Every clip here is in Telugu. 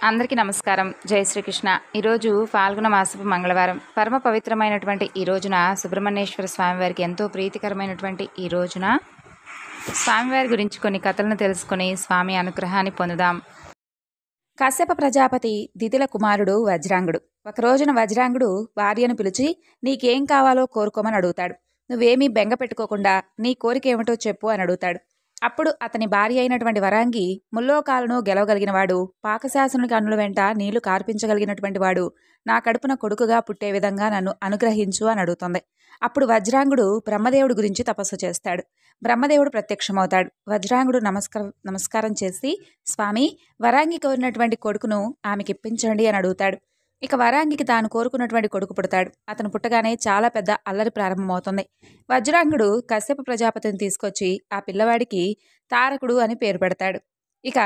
అందరికీ నమస్కారం. జై శ్రీకృష్ణ. ఈరోజు ఫాల్గుణ మాసపు మంగళవారం. పరమ పవిత్రమైనటువంటి ఈ రోజున సుబ్రహ్మణ్యేశ్వర స్వామివారికి ఎంతో ప్రీతికరమైనటువంటి ఈ రోజున స్వామివారి గురించి కొన్ని కథలను తెలుసుకొని స్వామి అనుగ్రహాన్ని పొందుదాం. కశ్యప ప్రజాపతి దితిల కుమారుడు వజ్రాంగుడు. ఒక రోజున వజ్రాంగుడు భార్యను పిలిచి నీకేం కావాలో కోరుకోమని అడుగుతాడు. నువ్వేమీ బెంగ పెట్టుకోకుండా నీ కోరిక ఏమిటో చెప్పు అని అడుగుతాడు. అప్పుడు అతని భార్య అయినటువంటి వరాంగి ముల్లోకాలను గెలవగలిగినవాడు, పాకశాసనునికి అన్నుల వెంట నీళ్లు కార్పించగలిగినటువంటి వాడు, నా కడుపున కొడుకుగా పుట్టే విధంగా నన్ను అనుగ్రహించు అని అడుగుతుంది. అప్పుడు వజ్రాంగుడు బ్రహ్మదేవుడి గురించి తపస్సు చేస్తాడు. బ్రహ్మదేవుడు ప్రత్యక్షమవుతాడు. వజ్రాంగుడు నమస్కారం చేసి స్వామి, వరాంగి కోరినటువంటి కొడుకును ఆమెకిప్పించండి అని అడుగుతాడు. ఇక వరాంగికి తాను కోరుకున్నటువంటి కొడుకు పుడతాడు. అతను పుట్టగానే చాలా పెద్ద అల్లరి ప్రారంభమవుతుంది. వజ్రాంగుడు కశ్యప ప్రజాపతిని తీసుకొచ్చి ఆ పిల్లవాడికి తారకుడు అని పేరు పెడతాడు. ఇక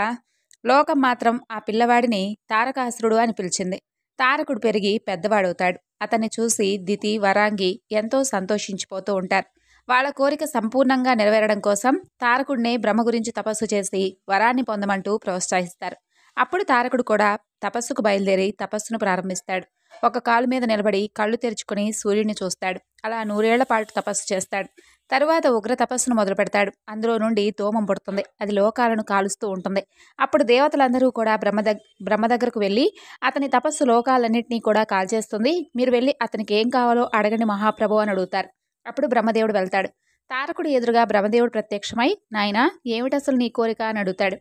లోకం మాత్రం ఆ పిల్లవాడిని తారకాసురుడు అని పిలిచింది. తారకుడు పెరిగి పెద్దవాడవుతాడు. అతన్ని చూసి దితి, వరాంగి ఎంతో సంతోషించిపోతూ ఉంటారు. వాళ్ళ కోరిక సంపూర్ణంగా నెరవేరడం కోసం తారకుడినే బ్రహ్మ గురించి తపస్సు చేసి వరాన్ని పొందమంటూ ప్రోత్సహిస్తారు. అప్పుడు తారకుడు కూడా తపస్సుకు బయలుదేరి తపస్సును ప్రారంభిస్తాడు. ఒక కాలు మీద నిలబడి కళ్ళు తెరుచుకుని సూర్యుడిని చూస్తాడు. అలా 100 ఏళ్ల పాటు తపస్సు చేస్తాడు. తరువాత ఉగ్ర తపస్సును మొదలు పెడతాడు. అందులో నుండి ధూమం పుడుతుంది. అది లోకాలను కాలుస్తూ ఉంటుంది. అప్పుడు దేవతలందరూ కూడా బ్రహ్మ దగ్గరకు వెళ్ళి అతని తపస్సు లోకాలన్నింటినీ కూడా కాల్చేస్తుంది, మీరు వెళ్ళి అతనికి ఏం కావాలో అడగండి మహాప్రభు అని అడుగుతారు. అప్పుడు బ్రహ్మదేవుడు వెళ్తాడు. తారకుడు ఎదురుగా బ్రహ్మదేవుడు ప్రత్యక్షమై నాయనా, ఏమిటసలు నీ కోరిక అని అడుగుతాడు.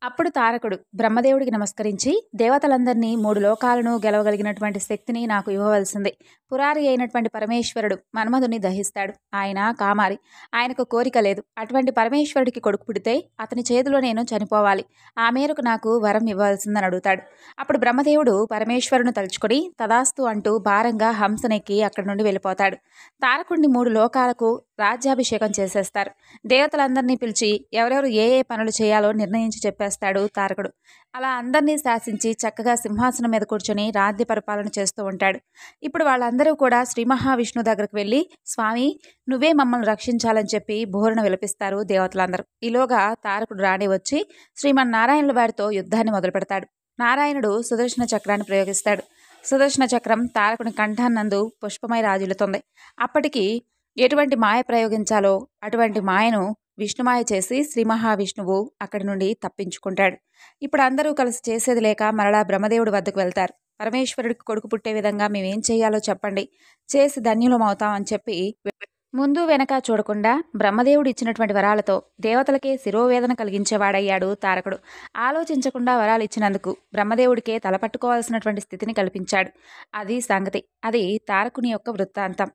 అప్పుడు తారకుడు బ్రహ్మదేవుడికి నమస్కరించి దేవతలందరినీ 3 లోకాలను గెలవగలిగినటువంటి శక్తిని నాకు ఇవ్వవలసింది. పురారి అయినటువంటి పరమేశ్వరుడు మన్మధుని దహిస్తాడు. ఆయన కామారి, ఆయనకు కోరిక లేదు. అటువంటి పరమేశ్వరుడికి కొడుకు పుడితే అతని చేతిలో నేను చనిపోవాలి. ఆ మేరకు నాకు వరం ఇవ్వవలసిందని అడుగుతాడు. అప్పుడు బ్రహ్మదేవుడు పరమేశ్వరుని తలుచుకొని తదాస్తు అంటూ భారంగా హంసనెక్కి అక్కడి నుండి వెళ్ళిపోతాడు. తారకుడిని 3 లోకాలకు రాజ్యాభిషేకం చేసేస్తారు. దేవతలందరినీ పిలిచి ఎవరెవరు ఏ ఏ పనులు చేయాలో నిర్ణయించి చెప్పేస్తాడు తారకుడు. అలా అందరినీ శాసించి చక్కగా సింహాసనం మీద కూర్చొని రాజ్య పరిపాలన చేస్తూ ఉంటాడు. ఇప్పుడు వాళ్ళందరూ కూడా శ్రీ మహావిష్ణువు దగ్గరకు వెళ్ళి స్వామి, నువ్వే మమ్మల్ని రక్షించాలని చెప్పి బోరున విలపిస్తారు దేవతలందరూ. ఈలోగా తారకుడు రాణి వచ్చి శ్రీమన్నారాయణుల వారితో యుద్ధాన్ని మొదలు పెడతాడు. నారాయణుడు సుదర్శన చక్రాన్ని ప్రయోగిస్తాడు. సుదర్శన చక్రం తారకుని కంఠాన్నందు పుష్పమై రాజులుతుంది. అప్పటికి ఎటువంటి మాయ ప్రయోగించాలో అటువంటి మాయను విష్ణుమాయ చేసి శ్రీ మహావిష్ణువు అక్కడి నుండి తప్పించుకుంటాడు. ఇప్పుడు అందరూ కలిసి చేసేది లేక మరలా బ్రహ్మదేవుడి వద్దకు వెళ్తారు. పరమేశ్వరుడికి కొడుకు పుట్టే విధంగా మేమేం చేయాలో చెప్పండి, చేసి ధన్యులమవుతాం అని చెప్పి ముందు వెనక చూడకుండా బ్రహ్మదేవుడు ఇచ్చినటువంటి వరాలతో దేవతలకే శిరోవేదన కలిగించేవాడయ్యాడు తారకుడు. ఆలోచించకుండా వరాలు ఇచ్చినందుకు బ్రహ్మదేవుడికే తలపట్టుకోవాల్సినటువంటి స్థితిని కల్పించాడు. అది సంగతి. అది తారకుని యొక్క వృత్తాంతం.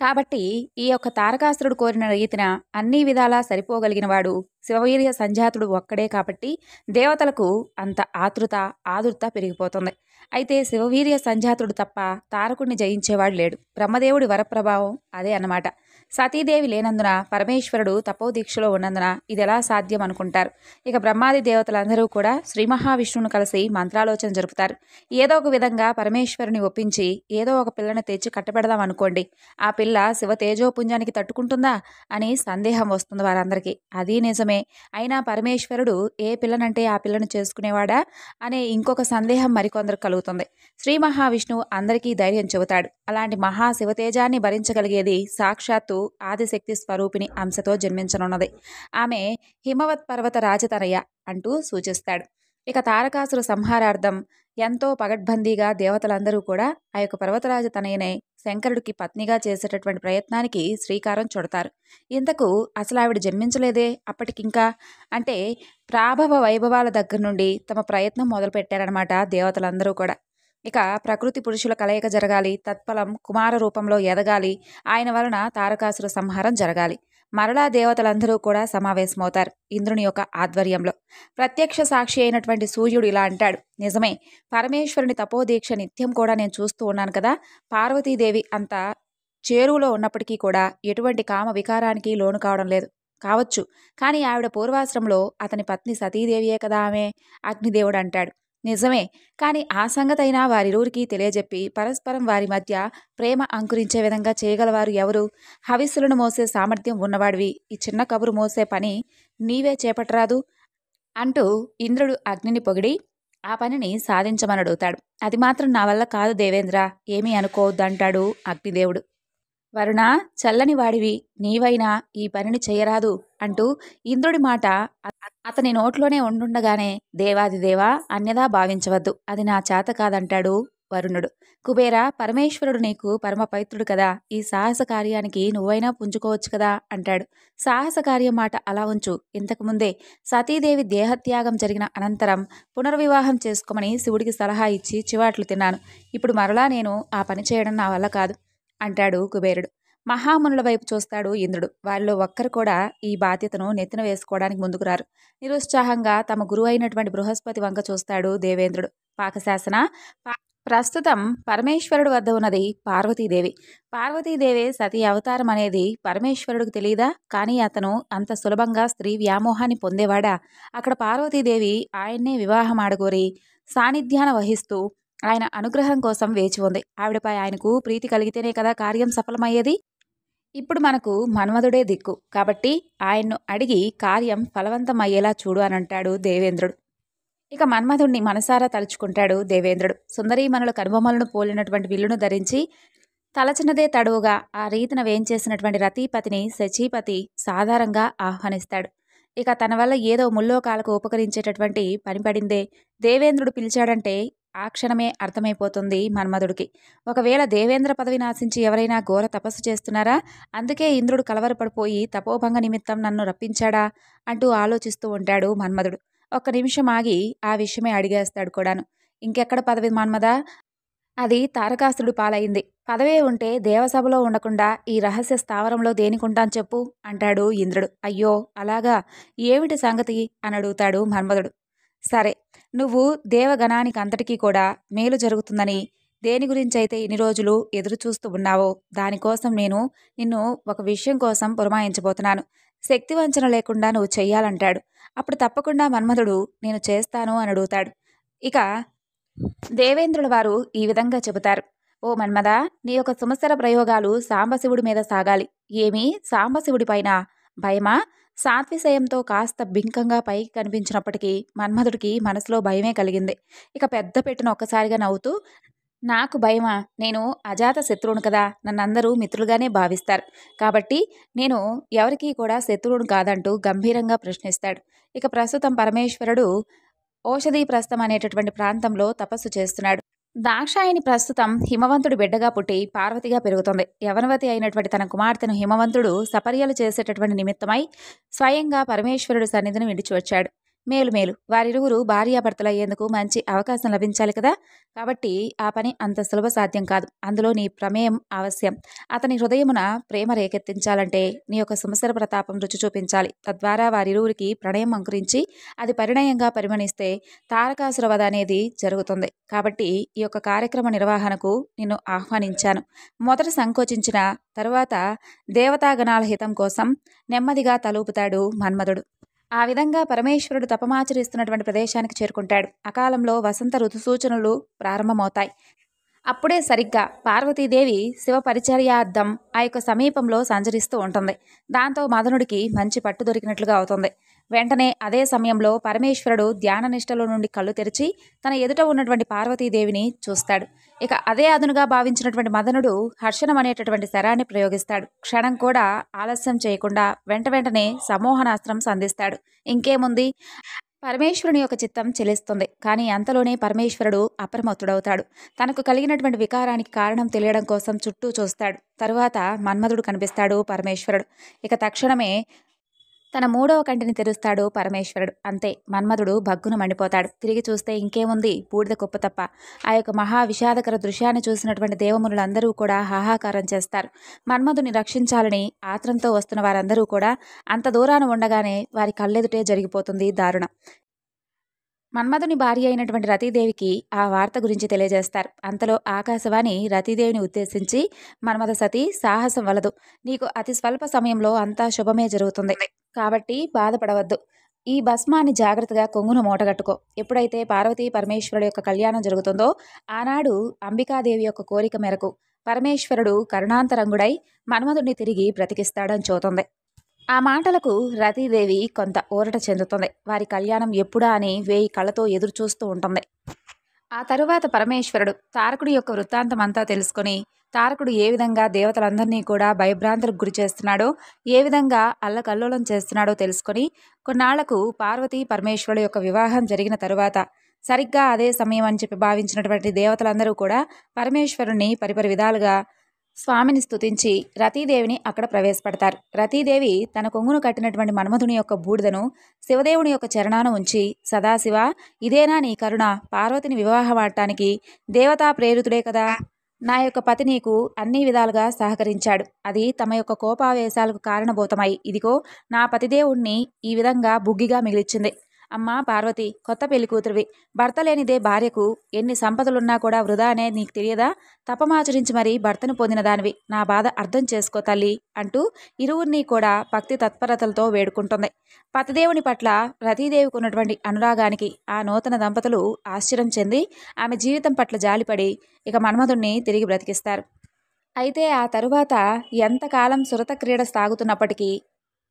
కాబట్టి ఈ యొక్క తారకాసురుడు కోరిన రీతిన అన్ని విధాలా సరిపోగలిగినవాడు శివవీర్య సంజాతుడు ఒక్కడే. కాబట్టి దేవతలకు అంత ఆదుర్త పెరిగిపోతుంది. అయితే శివవీర్య సంజాతుడు తప్ప తారకుడిని జయించేవాడు లేడు. బ్రహ్మదేవుడి వరప్రభావం అదే అన్నమాట. సతీదేవి లేనందున పరమేశ్వరుడు తపోదీక్షలో ఉన్నందున ఇది ఎలా సాధ్యం అనుకుంటారు. ఇక బ్రహ్మాది దేవతలందరూ కూడా శ్రీ మహావిష్ణువును కలిసి మంత్రాలోచన జరుపుతారు. ఏదో ఒక విధంగా పరమేశ్వరుని ఒప్పించి ఏదో ఒక పిల్లని తెచ్చి కట్టబెడదాం అనుకోండి. ఆ పిల్ల శివ తేజోపుంజానికి తట్టుకుంటుందా అని సందేహం వస్తుంది వారందరికీ. అది నిజమే. అయినా పరమేశ్వరుడు ఏ పిల్లనంటే ఆ పిల్లను చేసుకునేవాడా అనే ఇంకొక సందేహం మరికొందరు కలుగుతుంది. శ్రీ మహావిష్ణువు అందరికీ ధైర్యం చెబుతాడు. అలాంటి మహాశివతేజాన్ని భరించగలిగేది సాక్షాత్తు ఆదిశక్తి స్వరూపిణి అంశతో జన్మించనున్నది. ఆమె హిమవత్ పర్వత రాజతనయ అంటూ సూచిస్తాడు. ఇక తారకాసుర సంహారార్థం ఎంతో పగడ్బందీగా దేవతలందరూ కూడా ఆ యొక్క పర్వతరాజ తనయనే శంకరుడికి పత్నిగా చేసేటటువంటి ప్రయత్నానికి శ్రీకారం చుడతారు. ఇంతకు అసలు ఆవిడ జన్మించలేదే అప్పటికింకా అంటే ప్రాభవ వైభవాల దగ్గర నుండి తమ ప్రయత్నం మొదలుపెట్టారనమాట దేవతలందరూ కూడా. ఇక ప్రకృతి పురుషుల కలయిక జరగాలి, తత్ఫలం కుమార రూపంలో ఎదగాలి, ఆయన వలన తారకాసుర సంహారం జరగాలి. మరలా దేవతలందరూ కూడా సమావేశమవుతారు ఇంద్రుని యొక్క ఆధ్వర్యంలో. ప్రత్యక్ష సాక్షి అయినటువంటి సూర్యుడు ఇలా అంటాడు, నిజమే, పరమేశ్వరుని తపోదీక్ష నిత్యం కూడా నేను చూస్తూ ఉన్నాను కదా. పార్వతీదేవి అంత చేరువలో ఉన్నప్పటికీ కూడా ఎటువంటి కామ వికారానికి లోను కావడం లేదు. కావచ్చు, కానీ ఆవిడ పూర్వాశ్రమంలో అతని పత్ని సతీదేవియే కదా ఆమె. అగ్నిదేవుడు అంటాడు, నిజమే, కానీ ఆ సంగతైనా వారిరువురికి తెలియజెప్పి పరస్పరం వారి మధ్య ప్రేమ అంకురించే విధంగా చేయగలవారు ఎవరు? హవిస్సులను మోసే సామర్థ్యం ఉన్నవాడివి, ఈ చిన్న కబురు మోసే పని నీవే చేపట్టరాదు అంటూ ఇంద్రుడు అగ్నిని పొగిడి ఆ పనిని సాధించమని అడుగుతాడు. అది మాత్రం నా వల్ల కాదు దేవేంద్ర, ఏమీ అనుకోవద్దంటాడు అగ్నిదేవుడు. వరుణ, చల్లని వాడివి, నీవైనా ఈ పనిని చేయరాదు అంటూ ఇంద్రుడి మాట అతని నోట్లోనే ఉండుండగానే దేవాదిదేవా, అన్యదా భావించవద్దు, అది నా చేత కాదంటాడు వరుణుడు. కుబేర, పరమేశ్వరుడు నీకు పరమ పవిత్రుడు కదా, ఈ సాహస కార్యానికి నువ్వైనా పుంజుకోవచ్చు కదా అంటాడు. సాహస కార్యం మాట అలా ఉంచు, ఇంతకుముందే సతీదేవి దేహత్యాగం జరిగిన అనంతరం పునర్వివాహం చేసుకోమని శివుడికి సలహా ఇచ్చి చివాట్లు తిన్నాను. ఇప్పుడు మరలా నేను ఆ పని చేయడం నా వల్ల కాదు అంటాడు కుబేరుడు. మహామునుల వైపు చూస్తాడు ఇంద్రుడు. వారిలో ఒక్కరు కూడా ఈ బాధ్యతను నెత్తిన వేసుకోవడానికి ముందుకు రారు. నిరుత్సాహంగా తమ గురువు అయినటువంటి బృహస్పతి వంక చూస్తాడు దేవేంద్రుడు. పాకశాసన, ప్రస్తుతం పరమేశ్వరుడు వద్ద ఉన్నది పార్వతీదేవి. పార్వతీదేవి సతీ అవతారం అనేది పరమేశ్వరుడికి తెలియదా? కానీ అతను అంత సులభంగా స్త్రీ వ్యామోహాన్ని పొందేవాడా? అక్కడ పార్వతీదేవి ఆయన్నే వివాహం ఆడగోరి సాన్నిధ్యాన వహిస్తూ ఆయన అనుగ్రహం కోసం వేచి ఉంది. ఆవిడపై ఆయనకు ప్రీతి కలిగితేనే కదా కార్యం సఫలమయ్యేది. ఇప్పుడు మనకు మన్మధుడే దిక్కు, కాబట్టి ఆయన్ను అడిగి కార్యం ఫలవంతం అయ్యేలా చూడు అని అంటాడు దేవేంద్రుడు. ఇక మన్మధుణ్ణి మనసారా తలుచుకుంటాడు దేవేంద్రుడు. సుందరీమణుల కనుబొమ్మలను పోలినటువంటి విల్లును ధరించి తలచినదే తడువుగా ఆ రీతిన వేంచేసినటువంటి రతీపతిని శచీపతి సాధారణంగా ఆహ్వానిస్తాడు. ఇక తన వల్ల ఏదో ముల్లోకాలకు ఉపకరించేటటువంటి పని పడిందే, దేవేంద్రుడు పిలిచాడంటే ఆ క్షణమే అర్థమైపోతుంది మన్మధుడికి. ఒకవేళ దేవేంద్ర పదవి నాశించి ఎవరైనా ఘోర తపస్సు చేస్తున్నారా? అందుకే ఇంద్రుడు కలవరపడిపోయి తపోభంగ నిమిత్తం నన్ను రప్పించాడా అంటూ ఆలోచిస్తూ ఉంటాడు మన్మధుడు. ఒక్క నిమిషం ఆగి ఆ విషయమే అడిగేస్తాడు కూడాను. ఇంకెక్కడ పదవి మన్మదా? అది తారకాసురుడు పాలైంది. పదవే ఉంటే దేవసభలో ఉండకుండా ఈ రహస్య స్థావరంలో దేనికుంటాను చెప్పు అంటాడు ఇంద్రుడు. అయ్యో అలాగా, ఏమిటి సంగతి అని అడుగుతాడు మన్మధుడు. సరే, నువ్వు దేవగణానికి అంతటికీ కూడా మేలు జరుగుతుందని దేని గురించైతే ఇన్ని రోజులు ఎదురు చూస్తూ ఉన్నావో దానికోసం నేను నిన్ను ఒక విషయం కోసం పురమాయించబోతున్నాను. శక్తివంచన లేకుండా నువ్వు చెయ్యాలంటాడు. అప్పుడు తప్పకుండా మన్మధుడు నేను చేస్తాను అని అడుగుతాడు. ఇక దేవేంద్రుల వారు ఈ విధంగా చెబుతారు. ఓ మన్మద, నీ యొక్క సుమసర ప్రయోగాలు సాంబశివుడి మీద సాగాలి. ఏమీ సాంబశివుడి పైన భయమా? సాత్విశయంతో కాస్త బింకంగా పైకి కనిపించినప్పటికీ మన్మధుడికి మనసులో భయమే కలిగింది. ఇక పెద్ద పెట్టున ఒక్కసారిగా నవ్వుతూ, నాకు భయమా? నేను అజాత శత్రువును కదా, నన్నందరూ మిత్రులుగానే భావిస్తారు. కాబట్టి నేను ఎవరికీ కూడా శత్రువును కాదంటూ గంభీరంగా ప్రశ్నిస్తాడు. ఇక ప్రస్తుతం పరమేశ్వరుడు ఓషధీప్రస్థం అనేటటువంటి ప్రాంతంలో తపస్సు చేస్తున్నాడు. దాక్షాయిని ప్రస్తుతం హిమవంతుడి బిడ్డగా పుట్టి పార్వతిగా పెరుగుతుంది. యవనవతి అయినటువంటి తన కుమార్తెను హిమవంతుడు సపర్యలు చేసేటటువంటి నిమిత్తమై స్వయంగా పరమేశ్వరుడి సన్నిధిని విడిచి వచ్చాడు. మేలు వారిరువురు భార్యాభర్తలయ్యేందుకు మంచి అవకాశం లభించాలి కదా. కాబట్టి ఆ పని అంత సులభ సాధ్యం కాదు. అందులో నీ ప్రమేయం అవశ్యం. అతని హృదయమున ప్రేమ రేకెత్తించాలంటే నీ యొక్క సుమసర ప్రతాపం రుచి చూపించాలి. తద్వారా వారిరువురికి ప్రణయం అంకురించి అది పరిణయంగా పరిగణిస్తే తారకాసుర వధ అనేది జరుగుతుంది. కాబట్టి ఈ యొక్క కార్యక్రమ నిర్వహణకు నిన్ను ఆహ్వానించాను. మొదట సంకోచించిన తరువాత దేవతాగణాల హితం కోసం నెమ్మదిగా తలూపుతాడు మన్మధుడు. ఆ విధంగా పరమేశ్వరుడు తపమాచరిస్తున్నటువంటి ప్రదేశానికి చేరుకుంటాడు. అకాలంలో వసంత ఋతు సూచనలు ప్రారంభమవుతాయి. అప్పుడే సరిగ్గా పార్వతీదేవి శివ పరిచర్యార్థం ఆ యొక్క సమీపంలో సంచరిస్తూ ఉంటుంది. దాంతో మదనుడికి మంచి పట్టు దొరికినట్లుగా అవుతుంది. వెంటనే అదే సమయంలో పరమేశ్వరుడు ధ్యాన నిష్టలో నుండి కళ్ళు తెరిచి తన ఎదుట ఉన్నటువంటి పార్వతీదేవిని చూస్తాడు. ఇక అదే అదునుగా భావించినటువంటి మదనుడు హర్షణం అనేటటువంటి శరాన్ని ప్రయోగిస్తాడు. క్షణం కూడా ఆలస్యం చేయకుండా వెంటనే సమోహనాస్త్రం సంధిస్తాడు. ఇంకేముంది, పరమేశ్వరుని యొక్క చిత్తం చెలిస్తుంది. కానీ అంతలోనే పరమేశ్వరుడు అప్రమత్తుడవుతాడు. తనకు కలిగినటువంటి వికారానికి కారణం తెలియడం కోసం చుట్టూ చూస్తాడు. తరువాత మన్మధుడు కనిపిస్తాడు పరమేశ్వరుడు. ఇక తక్షణమే తన మూడవ కంటిని తెరుస్తాడు పరమేశ్వరుడు. అంతే, మన్మధుడు భగ్గున మండిపోతాడు. తిరిగి చూస్తే ఇంకేముంది, బూడిద కుప్ప తప్ప. ఆ యొక్క మహా విషాదకర దృశ్యాన్ని చూసినటువంటి దేవమునులందరూ కూడా హాహాకారం చేస్తారు. మన్మధుని రక్షించాలని ఆత్రంతో వస్తున్న వారందరూ కూడా అంత దూరాన ఉండగానే వారి కళ్ళెదుటే జరిగిపోతుంది దారుణం. మన్మధుని భార్య అయినటువంటి రతీదేవికి ఆ వార్త గురించి తెలియజేస్తారు. అంతలో ఆకాశవాణి రతీదేవిని ఉద్దేశించి, మన్మథ సతీ, సాహసం వలదు. నీకు అతి స్వల్ప సమయంలో అంతా శుభమే జరుగుతుంది. కాబట్టి బాధపడవద్దు. ఈ భస్మాన్ని జాగ్రత్తగా కొంగును మూటగట్టుకో. ఎప్పుడైతే పార్వతీ పరమేశ్వరుడు యొక్క కళ్యాణం జరుగుతుందో ఆనాడు అంబికాదేవి యొక్క కోరిక మేరకు పరమేశ్వరుడు కరుణాంతరంగుడై మన్మధుడిని తిరిగి బ్రతికిస్తాడని చూతుంది. ఆ మాటలకు రతీదేవి కొంత ఊరట చెందుతుంది. వారి కళ్యాణం ఎప్పుడా అని 1000 కళ్ళతో ఎదురు చూస్తూ ఉంటుంది. ఆ తరువాత పరమేశ్వరుడు తారకుడి యొక్క వృత్తాంతం అంతా తెలుసుకొని, తారకుడు ఏ విధంగా దేవతలందరినీ కూడా భయభ్రాంతులకు గురి చేస్తున్నాడో, ఏ విధంగా అల్లకల్లోలం చేస్తున్నాడో తెలుసుకొని, కొన్నాళ్లకు పార్వతీ పరమేశ్వరుడు యొక్క వివాహం జరిగిన తరువాత సరిగ్గా అదే సమయం అని చెప్పి భావించినటువంటి దేవతలందరూ కూడా పరమేశ్వరుణ్ణి పరిపరి విధాలుగా స్వామిని స్తుతించి రతీదేవిని అక్కడ ప్రవేశపెడతారు. రతీదేవి తన కొంగును కట్టినటువంటి మన్మధుని యొక్క బూడిదను శివదేవుని యొక్క చరణాన ఉంచి, సదాశివ, ఇదేనా నీ కరుణ? పార్వతిని వివాహమాడటానికి దేవతా ప్రేరితుడే కదా. నా యొక్క పతి నీకు అన్ని విధాలుగా సహకరించాడు. అది తమ యొక్క కోపావేశాలకు కారణభూతమై ఇదిగో నా పతిదేవుణ్ణి ఈ విధంగా బుగ్గిగా మిగిలిచ్చింది. అమ్మా పార్వతి, కొత్త పెళ్లి కూతురివి, భర్త లేనిదే భార్యకు ఎన్ని సంపదలున్నా కూడా వృధా అనేది నీకు తెలియదా? తపమాచరించి మరీ భర్తను పొందిన దానివి, నా బాధ అర్థం చేసుకో తల్లి అంటూ ఇరువురిని కూడా భక్తి తత్పరతలతో వేడుకుంటుంది. పతిదేవుని పట్ల రతీదేవికి ఉన్నటువంటి అనురాగానికి ఆ నూతన దంపతులు ఆశ్చర్యం చెంది ఆమె జీవితం పట్ల జాలిపడి ఇక మన్మధుణ్ణి తిరిగి బ్రతికిస్తారు. అయితే ఆ తరువాత ఎంతకాలం సురత క్రీడ సాగుతున్నప్పటికీ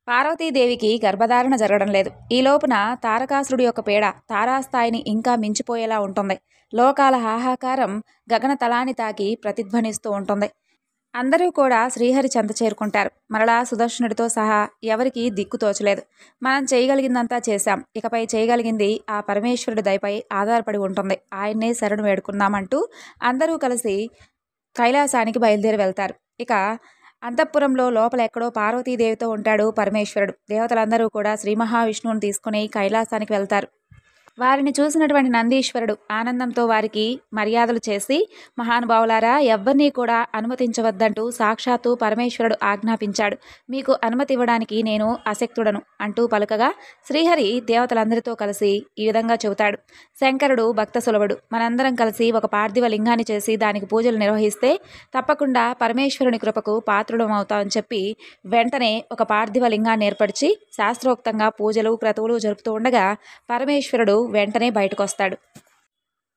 పార్వతీదేవికి గర్భధారణ జరగడం లేదు. ఈ లోపున తారకాసురుడి యొక్క పీడ తారాస్థాయిని ఇంకా మించిపోయేలా ఉంటుంది. లోకాల హాహాకారం గగన తలాన్ని తాకి ప్రతిధ్వనిస్తూ ఉంటుంది. అందరూ కూడా శ్రీహరి చెంత చేరుకుంటారు. మరలా సుదర్శనుడితో సహా ఎవరికి దిక్కు తోచలేదు. మనం చేయగలిగిందంతా చేశాం, ఇకపై చేయగలిగింది ఆ పరమేశ్వరుడి దయపై ఆధారపడి ఉంటుంది, ఆయన్నే శరణు వేడుకున్నామంటూ అందరూ కలిసి కైలాసానికి బయలుదేరి వెళ్తారు. ఇక అంతఃపురంలో లోపల ఎక్కడో పార్వతీదేవితో ఉంటాడు పరమేశ్వరుడు. దేవతలందరూ కూడా శ్రీ మహావిష్ణువుని తీసుకుని కైలాసానికి వెళ్తారు. వారిని చూసినటువంటి నందీశ్వరుడు ఆనందంతో వారికి మర్యాదలు చేసి, మహానుభావులారా, ఎవ్వరినీ కూడా అనుమతించవద్దంటూ సాక్షాత్తు పరమేశ్వరుడు ఆజ్ఞాపించాడు. మీకు అనుమతి ఇవ్వడానికి నేను అశక్తుడను అంటూ పలుకగా శ్రీహరి దేవతలందరితో కలిసి ఈ విధంగా చెబుతాడు. శంకరుడు భక్త సులభుడు. మనందరం కలిసి ఒక పార్థివ లింగాన్ని చేసి దానికి పూజలు నిర్వహిస్తే తప్పకుండా పరమేశ్వరుని కృపకు పాత్రులం అవుతామని చెప్పి వెంటనే ఒక పార్థివ లింగాన్ని ఏర్పరిచి శాస్త్రోక్తంగా పూజలు క్రతువులు జరుపుతూ ఉండగా పరమేశ్వరుడు వెంటనే బయటకు వస్తాడు.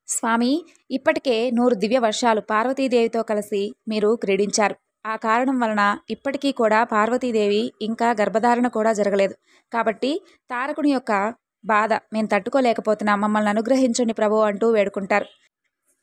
స్వామి, ఇప్పటికే 100 దివ్య వర్షాలు పార్వతీదేవితో కలిసి మీరు క్రీడించారు. ఆ కారణం వలన ఇప్పటికీ కూడా పార్వతీదేవి ఇంకా గర్భధారణ కూడా జరగలేదు. కాబట్టి తారకుని యొక్క బాధ మేము తట్టుకోలేకపోతున్నాం, మమ్మల్ని అనుగ్రహించండి ప్రభు అంటూ వేడుకుంటారు.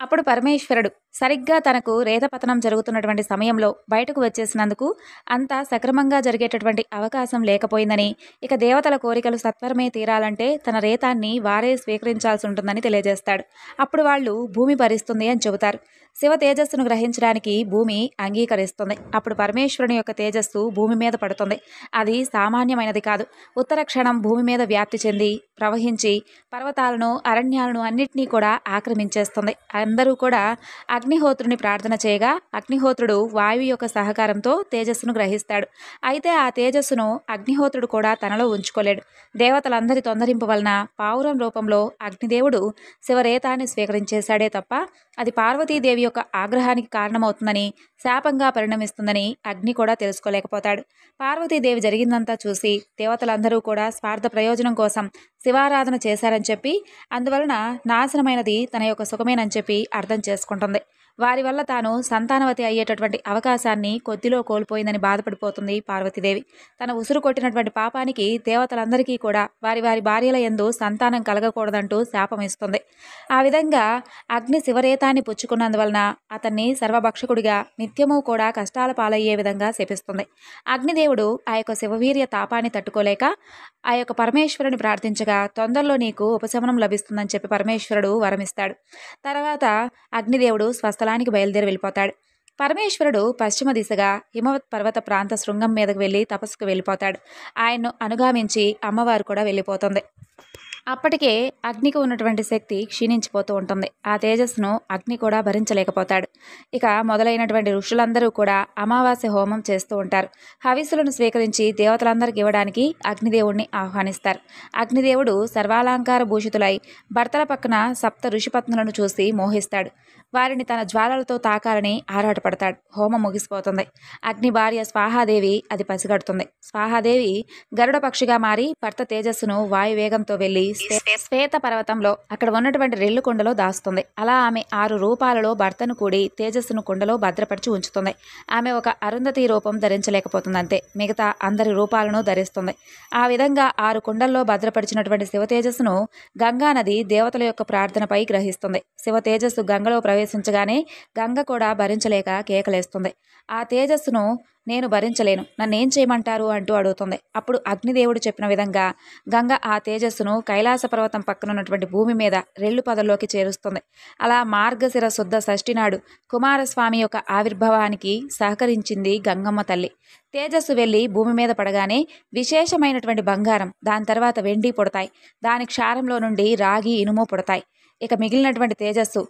అప్పుడు పరమేశ్వరుడు సరిగ్గా తనకు రేతపతనం జరుగుతున్నటువంటి సమయంలో బయటకు వచ్చేసినందుకు అంతా సక్రమంగా జరిగేటటువంటి అవకాశం లేకపోయిందని, ఇక దేవతల కోరికలు సత్వరమే తీరాలంటే తన రేతాన్ని వారే స్వీకరించాల్సి ఉంటుందని తెలియజేస్తాడు. అప్పుడు వాళ్ళు భూమి భరిస్తుంది అని చెబుతారు. శివ తేజస్సును గ్రహించడానికి భూమి అంగీకరిస్తుంది. అప్పుడు పరమేశ్వరుని యొక్క తేజస్సు భూమి మీద పడుతుంది. అది సామాన్యమైనది కాదు. ఉత్తర క్షణం భూమి మీద వ్యాప్తి చెంది ప్రవహించి పర్వతాలను అరణ్యాలను అన్నిటినీ కూడా ఆక్రమించేస్తుంది. అందరూ కూడా అగ్నిహోత్రుని ప్రార్థన చేయగా అగ్నిహోత్రుడు వాయువు యొక్క సహకారంతో తేజస్సును గ్రహిస్తాడు. అయితే ఆ తేజస్సును అగ్నిహోత్రుడు కూడా తనలో ఉంచుకోలేడు. దేవతలందరి తొందరింపు వలన పావురం రూపంలో అగ్నిదేవుడు శివరేతాన్ని స్వీకరించేశాడే తప్ప అది పార్వతీదేవి యొక్క ఆగ్రహానికి కారణమవుతుందని, శాపంగా పరిణమిస్తుందని అగ్ని కూడా తెలుసుకోలేకపోతాడు. పార్వతీదేవి జరిగిందంతా చూసి దేవతలందరూ కూడా స్వార్థ ప్రయోజనం కోసం శివారాధన చేశారని చెప్పి, అందువలన నాశనమైనది తన యొక్క సుఖమేనని చెప్పి అర్థం చేసుకుంటుంది. వారి వల్ల తాను సంతానవతి అయ్యేటటువంటి అవకాశాన్ని కొద్దిలో కోల్పోయిందని బాధపడిపోతుంది పార్వతీదేవి. తన ఉసురు కొట్టినటువంటి పాపానికి దేవతలందరికీ కూడా వారి వారి భార్యల యందు సంతానం కలగకూడదంటూ శాపం ఇస్తుంది. ఆ విధంగా అగ్ని శివరేతాన్ని పుచ్చుకున్నందువలన అతన్ని సర్వభక్షకుడిగా నిత్యము కూడా కష్టాల పాలయ్యే విధంగా శపిస్తుంది. అగ్నిదేవుడు ఆ యొక్క శివవీర్య తాపాన్ని తట్టుకోలేక ఆ యొక్క పరమేశ్వరుని ప్రార్థించగా తొందరలో నీకు ఉపశమనం లభిస్తుందని చెప్పి పరమేశ్వరుడు వరమిస్తాడు. తర్వాత అగ్నిదేవుడు స్వస్థలానికి బయలుదేరి వెళ్ళిపోతాడు. పరమేశ్వరుడు పశ్చిమ దిశగా హిమవత్ పర్వత ప్రాంత శృంగం మీదకు వెళ్ళి తపస్సుకు వెళ్ళిపోతాడు. ఆయన్ను అనుగామించి అమ్మవారు కూడా వెళ్ళిపోతుంది. అప్పటికే అగ్నికి ఉన్నటువంటి శక్తి క్షీణించిపోతూ ఉంటుంది. ఆ తేజస్సును అగ్ని కూడా భరించలేకపోతాడు. ఇక మొదలైనటువంటి ఋషులందరూ కూడా అమావాస్య హోమం చేస్తూ ఉంటారు. హవిస్సులను స్వీకరించి దేవతలందరికీ ఇవ్వడానికి అగ్నిదేవుడిని ఆహ్వానిస్తారు. అగ్నిదేవుడు సర్వాలంకార భూషితులై భర్తల పక్కన సప్త ఋషిపత్నులను చూసి మోహిస్తాడు. వారిని తన జ్వాలలతో తాకాలని ఆరాటపడతాడు. హోమం ముగిసిపోతుంది. అగ్ని భార్య స్వాహాదేవి అది పసిగడుతుంది. స్వాహాదేవి గరుడ పక్షిగా మారి భర్త తేజస్సును వాయువేగంతో వెళ్ళి శ్వేత పర్వతంలో అక్కడ ఉన్నటువంటి రెల్లు కుండలో దాస్తుంది. అలా ఆమె 6 రూపాలలో భర్తను కూడి తేజస్సును కుండలో భద్రపరిచి ఉంచుతుంది. ఆమె ఒక అరుంధతి రూపం ధరించలేకపోతుంది అంతే, మిగతా అందరి రూపాలను ధరిస్తుంది. ఆ విధంగా 6 కుండల్లో భద్రపరిచినటువంటి శివ తేజస్సును గంగానది దేవతల యొక్క ప్రార్థనపై గ్రహిస్తుంది. శివ తేజస్సు గంగలో ప్రవేశించగానే గంగ కూడా భరించలేక కేకలేస్తుంది. ఆ తేజస్సును నేను భరించలేను, నన్నేం చేయమంటారు అంటూ అడుగుతుంది. అప్పుడు అగ్నిదేవుడు చెప్పిన విధంగా గంగ ఆ తేజస్సును కైలాస పర్వతం పక్కనున్నటువంటి భూమి మీద రెల్లు పదలోకి చేరుస్తుంది. అలా మార్గశిర శుద్ధ షష్ఠి నాడు కుమారస్వామి యొక్క ఆవిర్భావానికి సహకరించింది గంగమ్మ తల్లి. తేజస్సు వెళ్ళి భూమి మీద పడగానే విశేషమైనటువంటి బంగారం, దాని తర్వాత వెండి పుడతాయి. దాని క్షారంలో నుండి రాగి, ఇనుము పుడతాయి. ఇక మిగిలినటువంటి తేజస్సు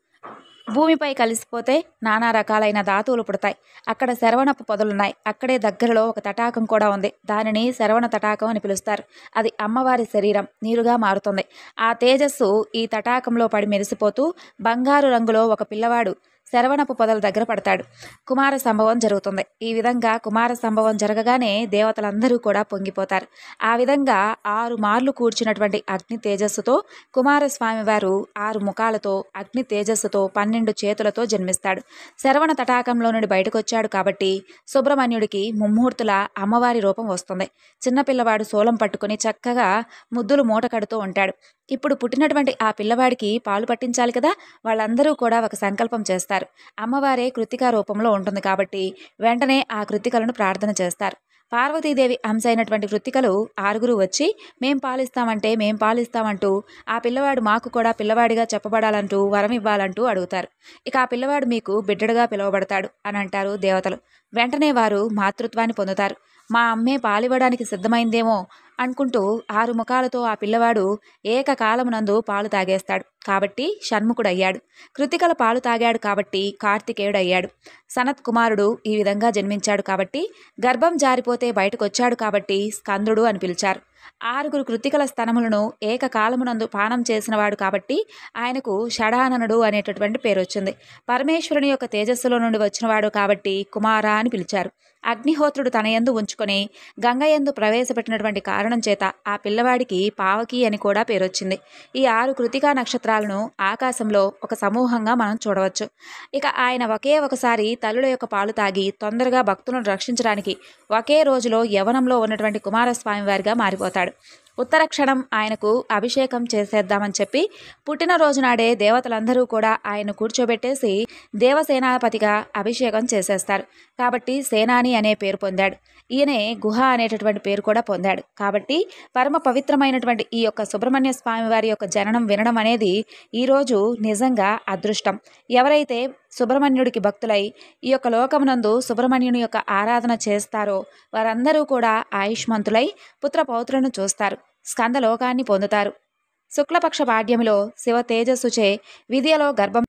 భూమిపై కలిసిపోతే నానా రకాలైన ధాతువులు పుడతాయి. అక్కడ శరవణపు పొదలున్నాయి. అక్కడే దగ్గరలో ఒక తటాకం కూడా ఉంది. దానిని శరవణ తటాకం అని పిలుస్తారు. అది అమ్మవారి శరీరం నీరుగా మారుతుంది. ఆ తేజస్సు ఈ తటాకంలో పడి మెరిసిపోతూ బంగారు రంగులో ఒక పిల్లవాడు శరవణపు పొదల దగ్గర పడతాడు. కుమార సంభవం జరుగుతుంది. ఈ విధంగా కుమార సంభవం జరగగానే దేవతలందరూ కూడా పొంగిపోతారు. ఆ విధంగా 6 మార్లు కూర్చున్నటువంటి అగ్ని తేజస్సుతో కుమారస్వామి వారు 6 ముఖాలతో అగ్ని తేజస్సుతో 12 చేతులతో జన్మిస్తాడు. శరవణ తటాకంలో నుండి బయటకు వచ్చాడు కాబట్టి సుబ్రహ్మణ్యుడికి ముమ్మూర్తుల అమ్మవారి రూపం వస్తుంది. చిన్నపిల్లవాడు శూలం పట్టుకుని చక్కగా ముద్దులు మూట కడుతూ ఉంటాడు. ఇప్పుడు పుట్టినటువంటి ఆ పిల్లవాడికి పాలు పట్టించాలి కదా, వాళ్ళందరూ కూడా ఒక సంకల్పం చేస్తారు. అమ్మవారే కృత్తికా రూపంలో ఉంటుంది కాబట్టి వెంటనే ఆ కృత్తికలను ప్రార్థన చేస్తారు. పార్వతీదేవి అంశ అయినటువంటి కృత్తికలు 6 వచ్చి మేం పాలిస్తామంటూ ఆ పిల్లవాడు మాకు కూడా పిల్లవాడిగా చెప్పబడాలంటూ వరం ఇవ్వాలంటూ అడుగుతారు. ఇక ఆ పిల్లవాడు మీకు బిడ్డడుగా పిలువబడతాడు అని అంటారు దేవతలు. వెంటనే వారు మాతృత్వాన్ని పొందుతారు. మా అమ్మే పాలివ్వడానికి సిద్ధమైందేమో అనుకుంటూ 6 ముఖాలతో ఆ పిల్లవాడు ఏకకాలమునందు పాలు తాగేస్తాడు కాబట్టి షణ్ముఖుడయ్యాడు. కృతికల పాలు తాగాడు కాబట్టి కార్తికేయుడయ్యాడు. సనత్ కుమారుడు ఈ విధంగా జన్మించాడు కాబట్టి, గర్భం జారిపోతే బయటకొచ్చాడు కాబట్టి స్కందుడు అని పిలిచారు. 6 కృతికల స్తనములను ఏకకాలమునందు పానం చేసినవాడు కాబట్టి ఆయనకు షడాననుడు అనేటటువంటి పేరు వచ్చింది. పరమేశ్వరుని యొక్క తేజస్సులో నుండి వచ్చినవాడు కాబట్టి కుమార అని పిలిచారు. అగ్నిహోత్రుడు తన యందు ఉంచుకొని గంగయందు ప్రవేశపెట్టినటువంటి కారణం చేత ఆ పిల్లవాడికి పావకి అని కూడా పేరొచ్చింది. ఈ 6 కృతికా నక్షత్రాలను ఆకాశంలో ఒక సమూహంగా మనం చూడవచ్చు. ఇక ఆయన ఒకే ఒకసారి తల్లుల యొక్క పాలు తాగి తొందరగా భక్తులను రక్షించడానికి ఒకే రోజులో యవనంలో ఉన్నటువంటి కుమారస్వామి వారిగా మారిపోతాడు. ఉత్తర క్షణం ఆయనకు అభిషేకం చేసేద్దామని చెప్పి పుట్టినరోజు నాడే దేవతలందరూ కూడా ఆయన కూర్చోబెట్టేసి దేవసేనాపతిగా అభిషేకం చేసేస్తారు. కాబట్టి సేనాని అనే పేరు పొందాడు. ఈయనే గుహ అనేటటువంటి పేరు కూడా పొందాడు. కాబట్టి పరమ పవిత్రమైనటువంటి ఈ యొక్క సుబ్రహ్మణ్య స్వామి వారి యొక్క జననం వినడం అనేది ఈరోజు నిజంగా అదృష్టం. ఎవరైతే సుబ్రహ్మణ్యుడికి భక్తులై ఈ యొక్క లోకమునందు సుబ్రహ్మణ్యుని యొక్క ఆరాధన చేస్తారో వారందరూ కూడా ఆయుష్మంతులై పుత్ర పౌత్రులను చూస్తారు, స్కందలోకాన్ని పొందుతారు. శుక్లపక్ష పాడ్యమిలో శివ తేజస్సుచే విద్యలో గర్భం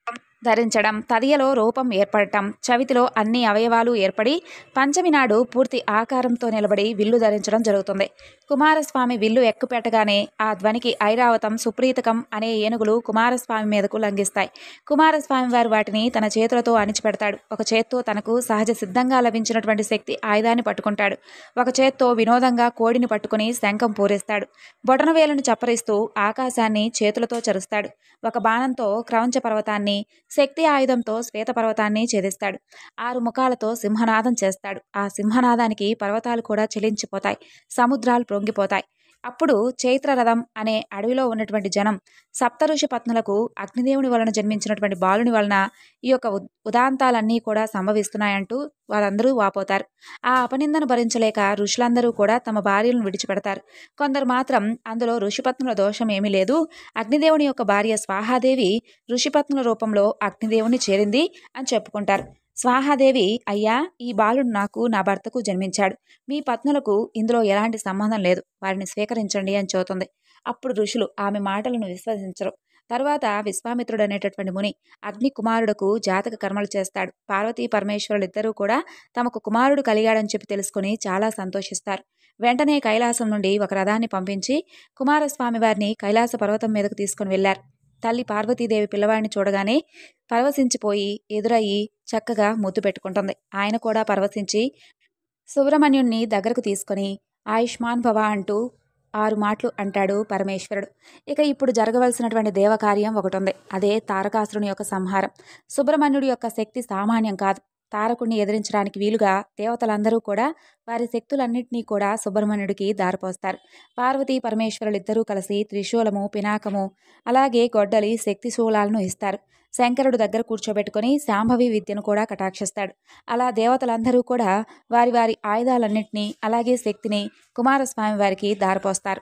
ధరించడం, తదియలో రూపం ఏర్పడటం, చవితిలో అన్ని అవయవాలు ఏర్పడి పంచమి నాడు పూర్తి ఆకారంతో నిలబడి విల్లు ధరించడం జరుగుతుంది. కుమారస్వామి విల్లు ఎక్కుపెట్టగానే ఆ ధ్వనికి ఐరావతం, సుప్రీతకం అనే ఏనుగులు కుమారస్వామి మీదకు లంఘిస్తాయి. కుమారస్వామి వారు వాటిని తన చేతులతో అణిచిపెడతాడు. ఒక చేత్తో తనకు సహజ సిద్ధంగా లభించినటువంటి శక్తి ఆయుధాన్ని పట్టుకుంటాడు. ఒక చేత్తో వినోదంగా కోడిని పట్టుకుని శంఖం పూరిస్తాడు. బొటనవేలును చప్పరిస్తూ ఆకాశాన్ని చేతులతో చరుస్తాడు. ఒక బాణంతో క్రౌంచ పర్వతాన్ని, శక్తి ఆయుధంతో శ్వేత పర్వతాన్ని ఛేదిస్తాడు. 6 ముఖాలతో సింహనాదం చేస్తాడు. ఆ సింహనాదానికి పర్వతాలు కూడా చెలించిపోతాయి, సముద్రాలు పొంగిపోతాయి. అప్పుడు చైత్రరథం అనే అడవిలో ఉన్నటువంటి జనం సప్తఋషి పత్నులకు అగ్నిదేవుని వలన జన్మించినటువంటి బాలుని వలన ఈ యొక్క ఉదాంతాలన్నీ కూడా సంభవిస్తున్నాయంటూ వారందరూ వాపోతారు. ఆ అపనిందను భరించలేక ఋషులందరూ కూడా తమ భార్యలను విడిచిపెడతారు. కొందరు మాత్రం అందులో ఋషిపత్నుల దోషం ఏమీ లేదు, అగ్నిదేవుని యొక్క భార్య స్వాహాదేవి ఋషిపత్నుల రూపంలో అగ్నిదేవుని చేరింది అని చెప్పుకుంటారు. స్వాహాదేవి, అయ్యా, ఈ బాలుడు నాకు, నా భర్తకు జన్మించాడు. మీ పత్నులకు ఇందులో ఎలాంటి సంబంధం లేదు, వారిని స్వీకరించండి అని చెబుతుంది. అప్పుడు ఋషులు ఆమె మాటలను విశ్వసించరు. తర్వాత విశ్వామిత్రుడు అనేటటువంటి ముని అగ్ని కుమారుడుకు జాతక కర్మలు చేస్తాడు. పార్వతీ పరమేశ్వరులిద్దరూ కూడా తమకు కుమారుడు కలిగాడని చెప్పి తెలుసుకుని చాలా సంతోషిస్తారు. వెంటనే కైలాసం నుండి ఒక రథాన్ని పంపించి కుమారస్వామి వారిని కైలాస పర్వతం మీదకు తీసుకుని వెళ్లారు. తల్లి పార్వతీదేవి పిల్లవాడిని చూడగానే పరవశించిపోయి ఎదురయ్యి చక్కగా ముద్దు పెట్టుకుంటుంది. ఆయన కూడా పరవశించి సుబ్రహ్మణ్యుణ్ణి దగ్గరకు తీసుకొని ఆయుష్మాన్ భవ అంటూ 6 మాటలు అంటాడు పరమేశ్వరుడు. ఇక ఇప్పుడు జరగవలసినటువంటి దేవకార్యం ఒకటుంది. అదే తారకాసురుని యొక్క సంహారం. సుబ్రహ్మణ్యుడి యొక్క శక్తి సామాన్యం కాదు. తారకుడిని ఎదిరించడానికి వీలుగా దేవతలందరూ కూడా వారి శక్తులన్నింటినీ కూడా సుబ్రహ్మణ్యుడికి దారిపోస్తారు. పార్వతీ పరమేశ్వరులిద్దరూ కలిసి త్రిశూలము, పినాకము, అలాగే గొడ్డలి, శక్తి శూలాలను ఇస్తారు. శంకరుడు దగ్గర కూర్చోబెట్టుకుని శాంభవి విద్యను కూడా కటాక్షిస్తాడు. అలా దేవతలందరూ కూడా వారి వారి ఆయుధాలన్నింటినీ అలాగే శక్తిని కుమారస్వామి వారికి దారిపోస్తారు.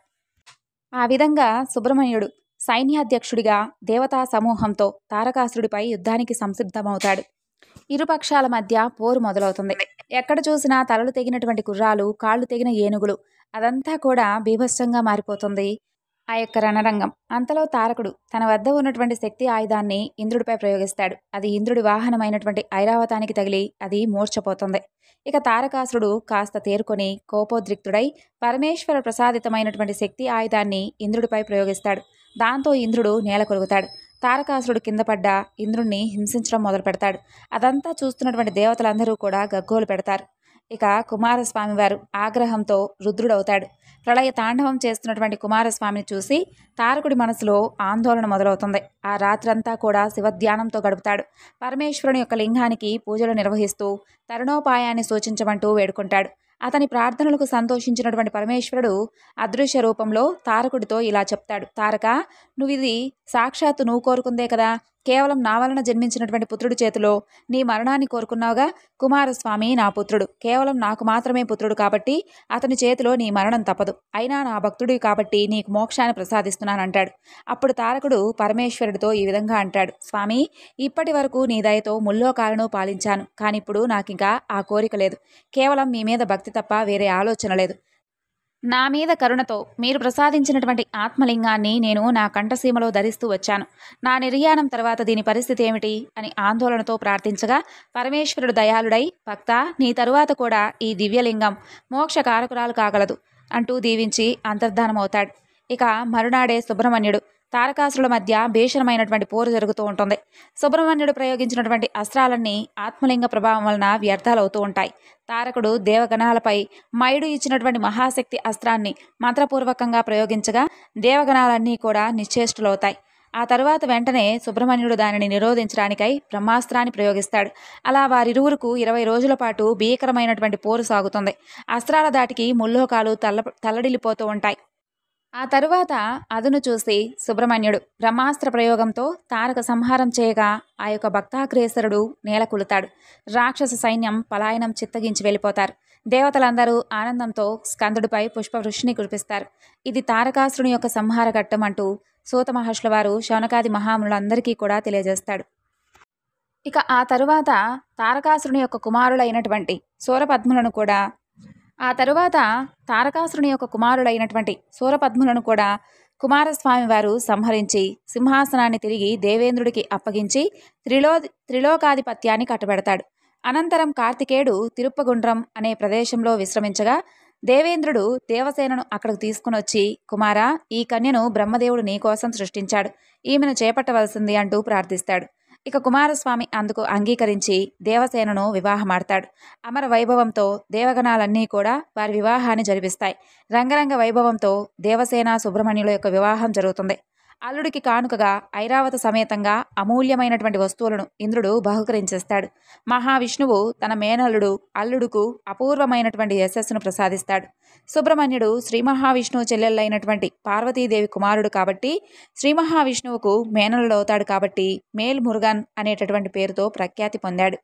ఆ విధంగా సుబ్రహ్మణ్యుడు సైన్యాధ్యక్షుడిగా దేవతా సమూహంతో తారకాసురుడిపై యుద్ధానికి సంసిద్ధమవుతాడు. ఇరుపక్షాల మధ్య పోరు మొదలవుతుంది. ఎక్కడ చూసినా తలలు తెగినటువంటి గుర్రాలు, కాళ్ళు తెగిన ఏనుగులు, అదంతా కూడా బీభత్సంగా మారిపోతుంది ఆ యొక్క రణరంగం. అంతలో తారకుడు తన వద్ద ఉన్నటువంటి శక్తి ఆయుధాన్ని ఇంద్రుడిపై ప్రయోగిస్తాడు. అది ఇంద్రుడి వాహనమైనటువంటి ఐరావతానికి తగిలి అది మూర్ఛపోతుంది. ఇక తారకాసురుడు కాస్త తేరుకొని కోపోద్రిక్తుడై పరమేశ్వర ప్రసాదితమైనటువంటి శక్తి ఆయుధాన్ని ఇంద్రుడిపై ప్రయోగిస్తాడు. దాంతో ఇంద్రుడు నేల కొలుగుతాడు. తారకాసురుడు కింద పడ్డ ఇంద్రుణ్ణి హింసించడం మొదలు పెడతాడు. అదంతా చూస్తున్నటువంటి దేవతలందరూ కూడా గగ్గోలు పెడతారు. ఇక కుమారస్వామి వారు ఆగ్రహంతో రుద్రుడవుతాడు. ప్రళయ తాండవం చేస్తున్నటువంటి కుమారస్వామిని చూసి తారకుడి మనసులో ఆందోళన మొదలవుతుంది. ఆ రాత్రంతా కూడా శివధ్యానంతో గడుపుతాడు. పరమేశ్వరుని యొక్క లింగానికి పూజలు నిర్వహిస్తూ తరుణోపాయాన్ని సూచించమంటూ వేడుకుంటాడు. అతని ప్రార్థనలకు సంతోషించినటువంటి పరమేశ్వరుడు అదృశ్య రూపంలో తారకుడితో ఇలా చెప్తాడు. తారక, నువ్విది సాక్షాత్తు నువ్వు కోరుకుందే కదా. కేవలం నా వలన జన్మించినటువంటి పుత్రుడి చేతిలో నీ మరణాన్ని కోరుకున్నావుగా. కుమారస్వామి నా పుత్రుడు, కేవలం నాకు మాత్రమే పుత్రుడు కాబట్టి అతని చేతిలో నీ మరణం తప్పదు. అయినా నా భక్తుడివి కాబట్టి నీకు మోక్షాన్ని ప్రసాదిస్తున్నానంటాడు. అప్పుడు తారకుడు పరమేశ్వరుడితో ఈ విధంగా అంటాడు. స్వామి, ఇప్పటి వరకు నీ దయతో ముల్లోకాలను పాలించాను. కానిప్పుడు నాకింకా ఆ కోరిక లేదు. కేవలం మీ మీద భక్తి తప్ప వేరే ఆలోచన లేదు. నా మీద కరుణతో మీరు ప్రసాదించినటువంటి ఆత్మలింగాన్ని నేను నా కంఠసీమలో ధరిస్తూ వచ్చాను. నా నిర్యాణం తర్వాత దీని పరిస్థితి ఏమిటి అని ఆందోళనతో ప్రార్థించగా పరమేశ్వరుడు దయాళుడై, భక్త, నీ తరువాత కూడా ఈ దివ్యలింగం మోక్షకారకురాలు కాగలదు అంటూ దీవించి అంతర్ధానమవుతాడు. ఇక మరునాడే సుబ్రహ్మణ్యుడు తారకాసురుల మధ్య భీషణమైనటువంటి పోరు జరుగుతూ ఉంటుంది. సుబ్రహ్మణ్యుడు ప్రయోగించినటువంటి అస్త్రాలన్నీ ఆత్మలింగ ప్రభావం వలన వ్యర్థాలవుతూ ఉంటాయి. తారకుడు దేవగణాలపై మైడు ఇచ్చినటువంటి మహాశక్తి అస్త్రాన్ని మంత్రపూర్వకంగా ప్రయోగించగా దేవగణాలన్నీ కూడా నిశ్చేష్టులవుతాయి. ఆ తరువాత వెంటనే సుబ్రహ్మణ్యుడు దానిని నిరోధించడానికై బ్రహ్మాస్త్రాన్ని ప్రయోగిస్తాడు. అలా వారిరువురకు 20 రోజుల పాటు భీకరమైనటువంటి పోరు సాగుతుంది. అస్త్రాల దాటికి ముల్లోకాలు తల్లడిల్లిపోతూ ఉంటాయి. ఆ తరువాత అదును చూసి సుబ్రహ్మణ్యుడు బ్రహ్మాస్త్ర ప్రయోగంతో తారక సంహారం చేయగా ఆ యొక్క భక్తాగ్రేసరుడు నేలకూలుతాడు. రాక్షస సైన్యం పలాయనం చిత్తగించి వెళ్ళిపోతారు. దేవతలందరూ ఆనందంతో స్కందుడిపై పుష్పవృష్టిని కురిపిస్తారు. ఇది తారకాసురుని యొక్క సంహార ఘట్టం అంటూ సూత మహర్షుల వారు శౌనకాది మహాములందరికీ కూడా తెలియజేస్తాడు. ఇక ఆ తరువాత తారకాసురుని యొక్క కుమారులైనటువంటి శూరపద్ములను కూడా కుమారస్వామి వారు సంహరించి సింహాసనాన్ని తిరిగి దేవేంద్రుడికి అప్పగించి త్రిలోకాధిపత్యాన్ని కట్టబెడతాడు. అనంతరం కార్తికేయుడు తిరుప్పగుండ్రం అనే ప్రదేశంలో విశ్రమించగా దేవేంద్రుడు దేవసేనను అక్కడికి తీసుకునొచ్చి, కుమారా, ఈ కన్యను బ్రహ్మదేవుడు నీకోసం సృష్టించాడు. ఈమెను చేపట్టవలసింది అంటూ ప్రార్థిస్తాడు. ఇక కుమారస్వామి అందుకు అంగీకరించి దేవసేనను వివాహమాడతాడు. అమర వైభవంతో దేవగణాలన్నీ కూడా వారి వివాహాన్ని జరిపిస్తాయి. రంగరంగ వైభవంతో దేవసేన సుబ్రహ్మణ్యుల యొక్క వివాహం జరుగుతుంది. అల్లుడికి కానుకగా ఐరావత సమేతంగా అమూల్యమైనటువంటి వస్తువులను ఇంద్రుడు బహుకరించేస్తాడు. మహావిష్ణువు తన మేనల్లుడు అల్లుడుకు అపూర్వమైనటువంటి యశస్సును ప్రసాదిస్తాడు. సుబ్రహ్మణ్యుడు శ్రీ మహావిష్ణువు చెల్లెళ్ళైనటువంటి పార్వతీదేవి కుమారుడు కాబట్టి శ్రీ మహావిష్ణువుకు మేనల్లుడవుతాడు కాబట్టి మేల్ మురుగన్ అనేటటువంటి పేరుతో ప్రఖ్యాతి పొందాడు.